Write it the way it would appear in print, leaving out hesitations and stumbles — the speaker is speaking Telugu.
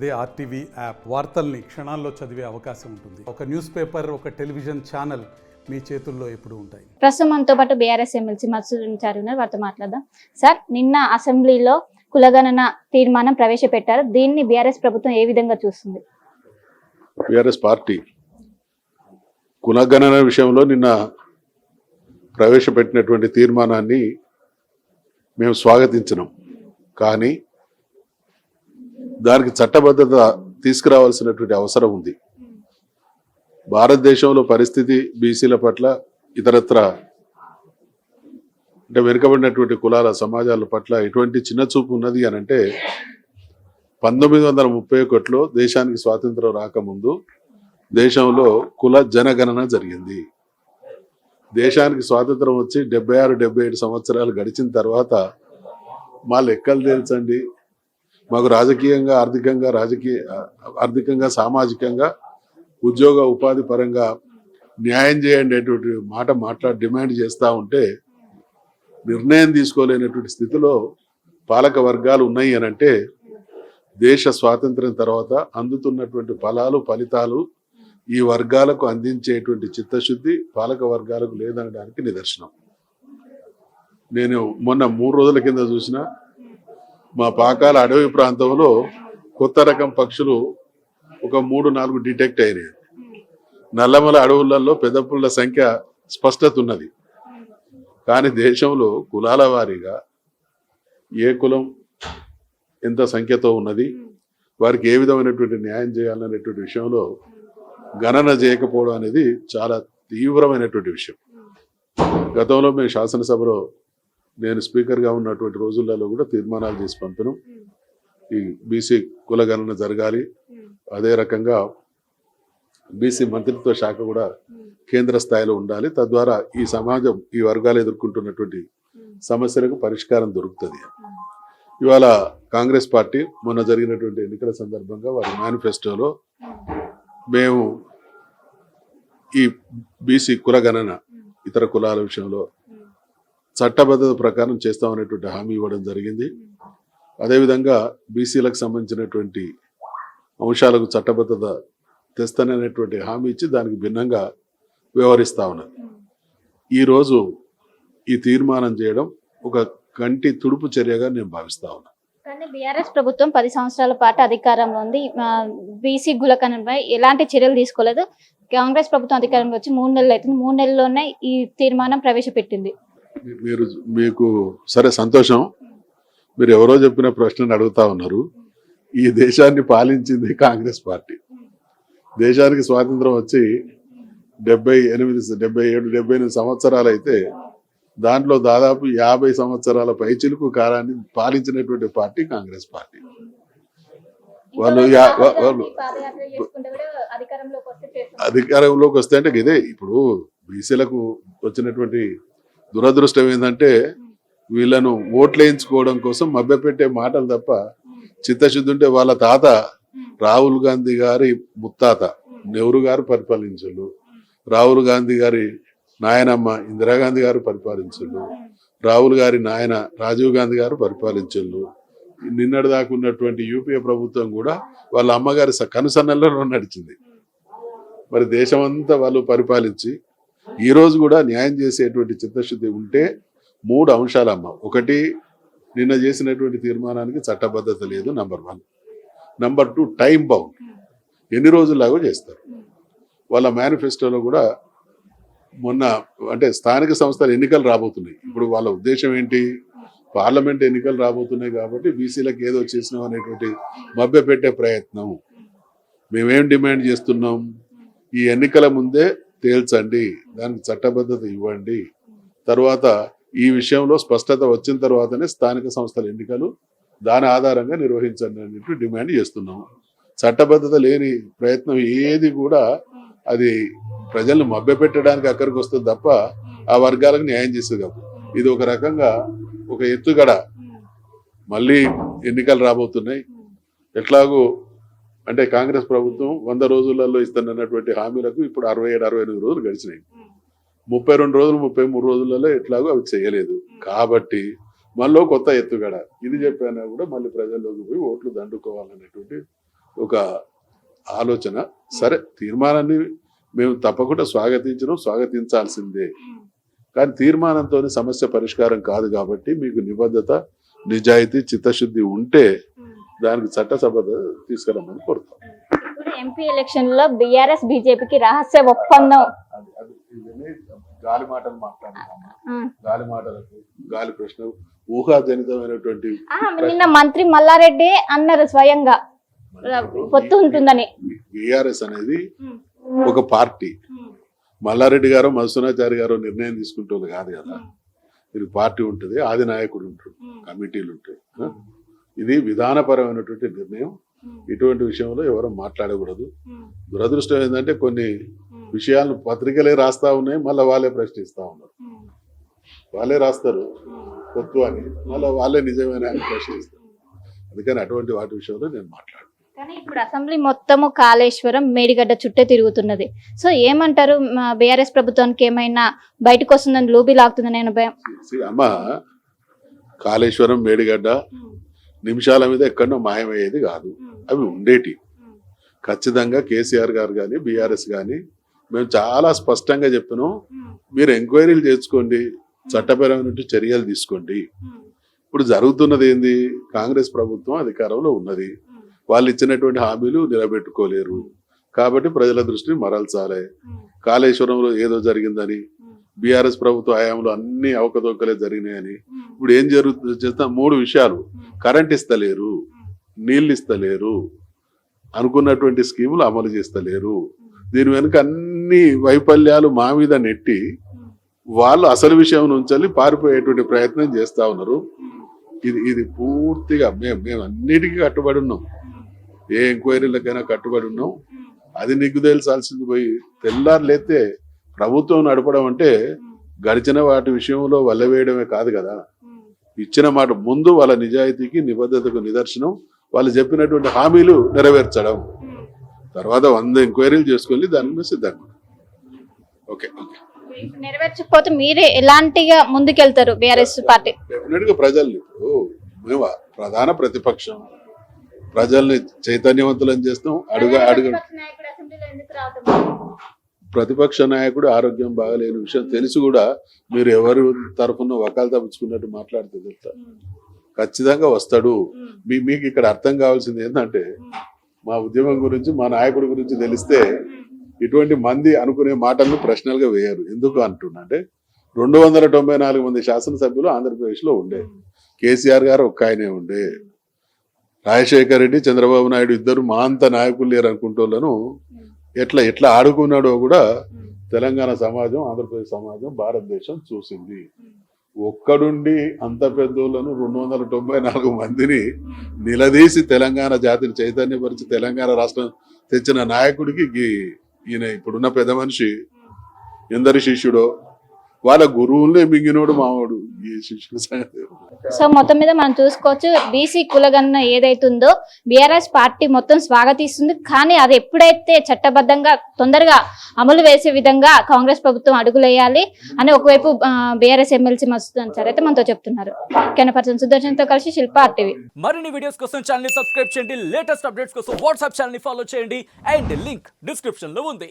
అదే ఆర్టీవీ యాప్ వార్తల్ని క్షణాల్లో చదివే అవకాశం ఉంటుంది. ఒక న్యూస్ పేపర్, ఒక టెలివిజన్ ఛానల్ మీ చేతుల్లో ఎప్పుడు ఉంటాయి. ప్రస్తుతం మనతో పాటు బీఆర్ఎస్ ఎమ్మెల్సీ మధుసూదన్ చారి ఉన్నారు. వారితో మాట్లాడదాం. సార్, నిన్న అసెంబ్లీలో కులగణన తీర్మానం ప్రవేశపెట్టారు. దీన్ని బీఆర్ఎస్ ప్రభుత్వం ఏ విధంగా చూస్తుంది? బీఆర్ఎస్ పార్టీ కులగణన విషయంలో నిన్న ప్రవేశపెట్టినటువంటి తీర్మానాన్ని మేము స్వాగతించినాం. కానీ దానికి చట్టబద్ధత తీసుకురావాల్సినటువంటి అవసరం ఉంది. భారతదేశంలో పరిస్థితి బీసీల పట్ల ఇతరత్ర అంటే వెనుకబడినటువంటి కులాల సమాజాల పట్ల ఎటువంటి చిన్న చూపు ఉన్నది అని అంటే 1931లో దేశానికి స్వాతంత్రం రాకముందు దేశంలో కుల జనగణన జరిగింది. దేశానికి స్వాతంత్రం వచ్చి 76-77 సంవత్సరాలు గడిచిన తర్వాత మా లెక్కలు తెలుసండి, మాకు రాజకీయంగా ఆర్థికంగా సామాజికంగా ఉద్యోగ ఉపాధి పరంగా న్యాయం చేయండి అనేటువంటి డిమాండ్ చేస్తూ ఉంటే నిర్ణయం తీసుకోలేనటువంటి స్థితిలో పాలక వర్గాలు ఉన్నాయి అని అంటే దేశ స్వాతంత్రం తర్వాత అందుతున్నటువంటి ఫలితాలు ఈ వర్గాలకు అందించేటువంటి చిత్తశుద్ధి పాలక వర్గాలకు లేదనడానికి నిదర్శనం. నేను మొన్న 3 రోజుల కింద చూసిన మా పాకాల అడవి ప్రాంతంలో కొత్త రకం పక్షులు ఒక 3-4 డిటెక్ట్ అయినాయి. నల్లమల అడవులలో పెద్దపుల్ల సంఖ్య స్పష్టత ఉన్నది. కానీ దేశంలో కులాల వారీగా ఏ కులం ఎంత సంఖ్యతో ఉన్నది, వారికి ఏ విధమైనటువంటి న్యాయం చేయాలనేటువంటి విషయంలో గణన చేయకపోవడం అనేది చాలా తీవ్రమైనటువంటి విషయం. గతంలో మేము శాసనసభలో నేను స్పీకర్గా ఉన్నటువంటి రోజులలో కూడా తీర్మానాలు చేసి పంపినాం. ఈ బీసీ కుల గణన జరగాలి. అదే రకంగా బీసీ మంత్రిత్వ శాఖ కూడా కేంద్ర స్థాయిలో ఉండాలి. తద్వారా ఈ సమాజం, ఈ వర్గాలు ఎదుర్కొంటున్నటువంటి సమస్యలకు పరిష్కారం దొరుకుతుంది. ఇవాళ కాంగ్రెస్ పార్టీ మొన్న జరిగినటువంటి ఎన్నికల సందర్భంగా వారి మేనిఫెస్టోలో మేము ఈ బీసీ కుల గణన ఇతర కులాల విషయంలో చట్టబద్ధత ప్రకారం చేస్తామనేటువంటి హామీ ఇవ్వడం జరిగింది. అదేవిధంగా బీసీలకు సంబంధించినటువంటి అంశాలకు చట్టబద్ధత తెస్తాననేటువంటి హామీ ఇచ్చి దానికి భిన్నంగా వ్యవహరిస్తా ఉన్నది. ఈరోజు ఈ తీర్మానం చేయడం ఒక కంటి తుడుపు చర్యగా నేను భావిస్తా ఉన్నాను. కానీ బీఆర్ఎస్ ప్రభుత్వం 10 సంవత్సరాల పాటు అధికారంలో ఉంది. బీసీ కులగణనపై ఎలాంటి చర్యలు తీసుకోలేదు. కాంగ్రెస్ ప్రభుత్వం అధికారంలో వచ్చి 3 నెలలు అవుతుంది. 3 నెలల్లోనే ఈ తీర్మానం ప్రవేశపెట్టింది. మీకు సరే సంతోషం. మీరు ఎవరో చెప్పిన ప్రశ్నను అడుగుతా ఉన్నారు. ఈ దేశాన్ని పాలించింది కాంగ్రెస్ పార్టీ. దేశానికి స్వాతంత్రం వచ్చి 77-78 సంవత్సరాలు అయితే దాంట్లో దాదాపు 50 సంవత్సరాల పైచిలుకు కాలాన్ని పాలించినటువంటి పార్టీ కాంగ్రెస్ పార్టీ. వాళ్ళు అధికారంలోకి వస్తే అంటే ఇదే ఇప్పుడు బీసీలకు వచ్చినటువంటి దురదృష్టం ఏంటంటే వీళ్ళను ఓట్లు వేయించుకోవడం కోసం మభ్యపెట్టే మాటలు తప్ప చిత్తశుద్ధి ఉంటే వాళ్ళ తాత రాహుల్ గాంధీ గారి ముత్తాత నెహ్రూ గారు పరిపాలించు, రాహుల్ గాంధీ గారి నాయనమ్మ ఇందిరాగాంధీ గారు పరిపాలించు, రాహుల్ గారి నాయన రాజీవ్ గాంధీ గారు పరిపాలించు. నిన్నటి దాకా ఉన్నటువంటి యూపీఏ ప్రభుత్వం కూడా వాళ్ళ అమ్మగారి కనుసన్నల్లో నడిచింది. మరి దేశమంతా వాళ్ళు పరిపాలించి ఈ రోజు కూడా న్యాయం చేసేటువంటి చిత్తశుద్ధి ఉంటే 3 అంశాలమ్మ. ఒకటి, నిన్న చేసినటువంటి తీర్మానానికి చట్టబద్ధత లేదు, నంబర్ 1. నంబర్ 2, టైం బౌండ్, ఎన్ని రోజుల్లాగో చేస్తారు. వాళ్ళ మేనిఫెస్టోలో కూడా మొన్న అంటే స్థానిక సంస్థల ఎన్నికలు రాబోతున్నాయి. ఇప్పుడు వాళ్ళ ఉద్దేశం ఏంటి? పార్లమెంట్ ఎన్నికలు రాబోతున్నాయి కాబట్టి బీసీలకు ఏదో చేసినాం అనేటువంటి మభ్య పెట్టే ప్రయత్నం. మేమేం డిమాండ్ చేస్తున్నాం? ఈ ఎన్నికల ముందే తేల్చండి, దానికి చట్టబద్ధత ఇవ్వండి. తర్వాత ఈ విషయంలో స్పష్టత వచ్చిన తర్వాతనే స్థానిక సంస్థల ఎన్నికలు దాని ఆధారంగా నిర్వహించండి అనేటువంటి డిమాండ్ చేస్తున్నాము. చట్టబద్ధత లేని ప్రయత్నం ఏది కూడా అది ప్రజలను మభ్యపెట్టడానికి అక్కడికి వస్తుంది తప్ప ఆ వర్గాలకు న్యాయం చేస్తుంది కాదు. ఇది ఒక రకంగా ఒక ఎత్తుగడ. మళ్ళీ ఎన్నికలు రాబోతున్నాయి. ఎట్లాగూ అంటే కాంగ్రెస్ ప్రభుత్వం 100 రోజులలో ఇస్తున్నటువంటి హామీలకు ఇప్పుడు 67-68 రోజులు గడిచినాయి. 32 రోజులు 33 రోజులలో ఎట్లాగో అవి చేయలేదు. కాబట్టి మళ్ళీ కొత్త ఎత్తుగడ ఇది చెప్పినా కూడా మళ్ళీ ప్రజల్లోకి పోయి ఓట్లు దండుకోవాలనేటువంటి ఒక ఆలోచన. సరే, తీర్మానాన్ని మేము తప్పకుండా స్వాగతించాల్సిందే, కానీ తీర్మానంతో సమస్య పరిష్కారం కాదు. కాబట్టి మీకు నిబద్ధత, నిజాయితీ, చిత్తశుద్ధి ఉంటే దానికి చట్టసభ తీసుకురమ్మని కోరుతాం. ఇప్పుడు ఎంపీ ఎలక్షన్ లో బీఆర్ఎస్ బీజేపీకి రహస్య ఒప్పందం. గాలి మాటలు మాట్లాడుతున్నాము, గాలి మాటలకు గాలి ప్రశ్న ఊహాజనితమైనటువంటి. నిన్న మంత్రి మల్లారెడ్డి అన్నారు స్వయంగా పొత్తు ఉంటుందని. బీఆర్ఎస్ అనేది ఒక పార్టీ. మల్లారెడ్డి గారు, మధుసూనాచారి గారు నిర్ణయం తీసుకుంటుంది కాదు కదా. ఇది పార్టీ ఉంటుంది, ఆది నాయకుడు ఉంటాడు, కమిటీలు ఉంటాయి. ఇది విధానపరమైనటువంటి నిర్ణయం. ఇటువంటి విషయంలో ఎవరు మాట్లాడకూడదు. దురదృష్టం ఏంటంటే కొన్ని విషయాలను పత్రికలే రాస్తా ఉన్నాయి, మళ్ళీ వాళ్ళే ప్రశ్నిస్తా ఉన్నారు. వాళ్ళే రాస్తారు పొత్తు అని, మళ్ళీ వాళ్ళే నిజమేనా అని ప్రశ్నిస్తారు. అందుకని అటువంటి వాటి విషయంలో నేను మాట్లాడు. కానీ ఇప్పుడు అసెంబ్లీ మొత్తము కాళేశ్వరం, మేడిగడ్డ చుట్టే తిరుగుతున్నది. సో ఏమంటారు, బీఆర్ఎస్ ప్రభుత్వానికి ఏమైనా బయటకు వస్తుందని, లూబీ లాగుతుందని నేను భయం. అమ్మ, కాళేశ్వరం, మేడిగడ్డ నిమిషాల మీద ఎక్కడో మాయమయ్యేది కాదు. అవి ఉండేటి. ఖచ్చితంగా కేసీఆర్ గారు కానీ, బీఆర్ఎస్ కానీ మేము చాలా స్పష్టంగా చెప్పినాం. మీరు ఎంక్వైరీలు చేసుకోండి, చట్టపరమైన చర్యలు తీసుకోండి. ఇప్పుడు జరుగుతున్నది ఏంది? కాంగ్రెస్ ప్రభుత్వం అధికారంలో ఉన్నది. వాళ్ళు ఇచ్చినటువంటి హామీలు నిలబెట్టుకోలేరు. కాబట్టి ప్రజల దృష్టిని మరల్చాలి. కాళేశ్వరంలో ఏదో జరిగిందని, బీఆర్ఎస్ ప్రభుత్వ హయాంలో అన్ని అవకతవకలే జరిగినాయని. ఇప్పుడు ఏం చేస్తా 3 విషయాలు: కరెంట్ ఇస్తలేరు, నీళ్ళు ఇస్తలేరు, అనుకున్నటువంటి స్కీములు అమలు చేస్తలేరు. దీని వెనుక అన్ని వైఫల్యాలు మా మీద నెట్టి వాళ్ళు అసలు విషయం నుంచి పారిపోయేటువంటి ప్రయత్నం చేస్తా ఉన్నారు. ఇది పూర్తిగా మేము అన్నిటికీ కట్టుబడి ఉన్నాం. ఏ ఎంక్వైరీలకైనా కట్టుబడి ఉన్నాం. అది నీకు తెలిసాల్సింది పోయి తెల్లారులైతే ప్రభుత్వం నడపడం అంటే గడిచిన వాటి విషయంలో వల్లవేయడమే కాదు కదా. ఇచ్చిన మాట ముందు వాళ్ళ నిజాయితీకి, నిబద్ధతకు నిదర్శనం వాళ్ళు చెప్పినటువంటి హామీలు నెరవేర్చడం. తర్వాత 100 ఎంక్వైరీలు చేసుకొని దాని మీద సిద్ధంగా. ఓకే, నెరవేర్చకపోతే మీరే ఎలాంటిగా ముందుకెళ్తారు బీఆర్ఎస్ పార్టీ? డెఫినెట్ గా ప్రజలు, ఇప్పుడు మేము ప్రధాన ప్రతిపక్షం, ప్రజల్ని చైతన్యవంతులను చేస్తాం. అడుగు ప్రతిపక్ష నాయకుడు ఆరోగ్యం బాగలేని విషయం తెలిసి కూడా మీరు ఎవరు తరఫున వకాలు తప్పించుకున్నట్టు మాట్లాడితే తెలుసా? ఖచ్చితంగా వస్తాడు. మీకు ఇక్కడ అర్థం కావాల్సింది ఏంటంటే, మా ఉద్యమం గురించి, మా నాయకుడి గురించి తెలిస్తే ఇటువంటి మంది అనుకునే మాటలను ప్రశ్నలుగా వేయరు. ఎందుకు అంటున్నా అంటే, 294 మంది శాసనసభ్యులు ఆంధ్రప్రదేశ్లో ఉండే. కేసీఆర్ గారు ఒక్క ఆయనే ఉండే. రాజశేఖర్ రెడ్డి, చంద్రబాబు నాయుడు ఇద్దరు మా అంత నాయకులు లేరు అనుకుంటోళ్ళను ఎట్లా ఆడుకున్నాడో కూడా తెలంగాణ సమాజం, ఆంధ్రప్రదేశ్ సమాజం, భారతదేశం చూసింది. ఒక్కడుండి అంత పెద్దోళ్ళను 294 మందిని నిలదీసి తెలంగాణ జాతిని చైతన్యపరిచి తెలంగాణ రాష్ట్రం తెచ్చిన నాయకుడికి ఈయన ఇప్పుడున్న పెద్ద మనిషి ఎందరి శిష్యుడో, వాళ్ళ గురువులనే మింగినోడు మావాడు. ఈ శిష్యుల సంగతి. సో మొత్తం మీద మనం చూసుకోవచ్చు, బీసీ కులగన్న ఏదైతుందో బీఆర్ఎస్ పార్టీ మొత్తం స్వాగతిస్తుంది. కానీ అది ఎప్పుడైతే చట్టబద్ధంగా తొందరగా అమలు వేసే విధంగా కాంగ్రెస్ ప్రభుత్వం అడుగులేయాలి అని ఒకవైపు బీఆర్ఎస్ ఎమ్మెల్సీ మస్తు సార్ అయితే మనతో చెప్తున్నారు. కెనపర్సన్ సుదర్శన్తో కలిసి శిల్ప RTV. మరిన్ని వీడియోస్ కోసం ఛానల్ ని సబ్స్క్రైబ్ చేయండి. లేటెస్ట్ అప్డేట్స్ కోసం వాట్సాప్ ఛానల్ ని ఫాలో చేయండి. అండ్ లింక్ డిస్క్రిప్షన్ లో ఉంది.